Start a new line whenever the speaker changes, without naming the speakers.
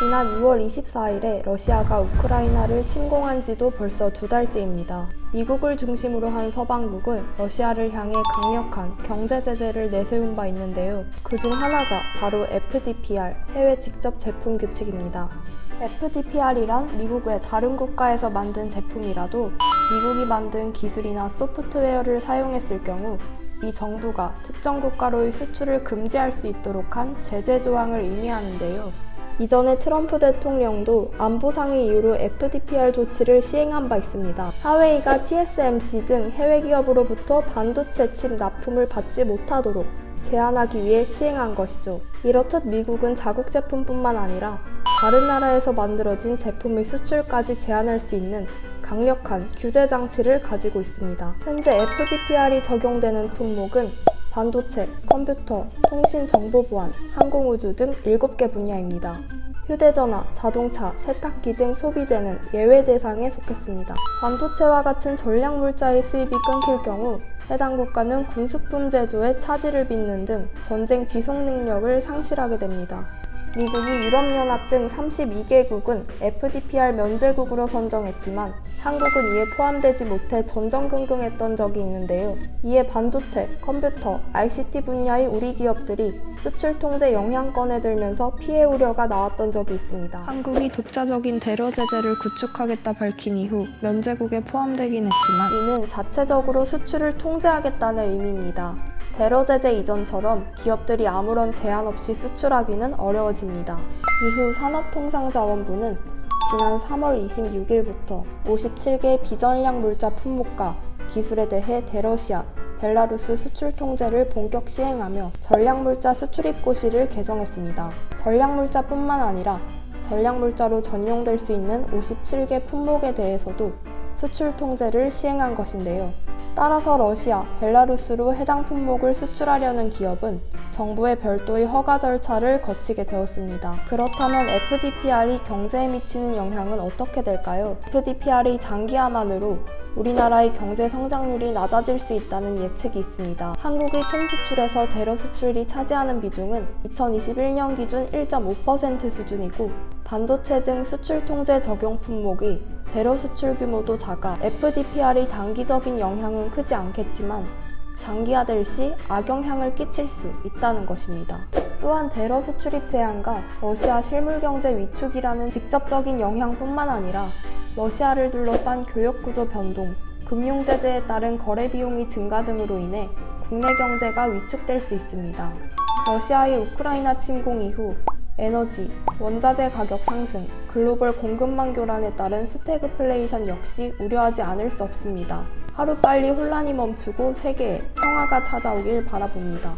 지난 6월 24일에 러시아가 우크라이나를 침공한 지도 벌써 2달째입니다. 미국을 중심으로 한 서방국은 러시아를 향해 강력한 경제 제재를 내세운 바 있는데요. 그중 하나가 바로 FDPR, 해외 직접 제품 규칙입니다. FDPR이란 미국의 다른 국가에서 만든 제품이라도 미국이 만든 기술이나 소프트웨어를 사용했을 경우 미 정부가 특정 국가로의 수출을 금지할 수 있도록 한 제재 조항을 의미하는데요. 이전에 트럼프 대통령도 안보상의 이유로 FDPR 조치를 시행한 바 있습니다. 하웨이가 TSMC 등 해외 기업으로부터 반도체 칩 납품을 받지 못하도록 제한하기 위해 시행한 것이죠. 이렇듯 미국은 자국 제품뿐만 아니라 다른 나라에서 만들어진 제품의 수출까지 제한할 수 있는 강력한 규제 장치를 가지고 있습니다. 현재 FDPR이 적용되는 품목은 반도체, 컴퓨터, 통신 정보 보안, 항공우주 등 7개 분야입니다. 휴대전화, 자동차, 세탁기 등 소비재는 예외 대상에 속했습니다. 반도체와 같은 전략물자의 수입이 끊길 경우 해당 국가는 군수품 제조에 차질을 빚는 등 전쟁 지속 능력을 상실하게 됩니다. 미국이 유럽연합 등 32개국은 FDPR 면제국으로 선정했지만 한국은 이에 포함되지 못해 전전긍긍했던 적이 있는데요. 이에 반도체, 컴퓨터, ICT 분야의 우리 기업들이 수출 통제 영향권에 들면서 피해 우려가 나왔던 적이 있습니다. 한국이 독자적인 대러 제재를 구축하겠다 밝힌 이후 면제국에 포함되긴 했지만 이는 자체적으로 수출을 통제하겠다는 의미입니다. 대러 제재 이전처럼 기업들이 아무런 제한 없이 수출하기는 어려워집니다. 이후 산업통상자원부는 지난 3월 26일부터 57개 비전략 물자 품목과 기술에 대해 대러시아, 벨라루스 수출 통제를 본격 시행하며 전략물자 수출입 고시를 개정했습니다. 전략물자뿐만 아니라 전략물자로 전용될 수 있는 57개 품목에 대해서도 수출 통제를 시행한 것인데요. 따라서 러시아, 벨라루스로 해당 품목을 수출하려는 기업은 정부의 별도의 허가 절차를 거치게 되었습니다. 그렇다면 FDPR이 경제에 미치는 영향은 어떻게 될까요? FDPR의 장기화만으로 우리나라의 경제 성장률이 낮아질 수 있다는 예측이 있습니다. 한국의 총 수출에서 대러 수출이 차지하는 비중은 2021년 기준 1.5% 수준이고 반도체 등 수출 통제 적용 품목이 대러 수출 규모도 작아 FDPR의 단기적인 영향은 크지 않겠지만 장기화될 시 악영향을 끼칠 수 있다는 것입니다. 또한 대러 수출입 제한과 러시아 실물경제 위축이라는 직접적인 영향뿐만 아니라 러시아를 둘러싼 교역구조 변동, 금융제재에 따른 거래 비용의 증가 등으로 인해 국내 경제가 위축될 수 있습니다. 러시아의 우크라이나 침공 이후 에너지, 원자재 가격 상승, 글로벌 공급망 교란에 따른 스태그플레이션 역시 우려하지 않을 수 없습니다. 하루빨리 혼란이 멈추고 세계에 평화가 찾아오길 바라봅니다.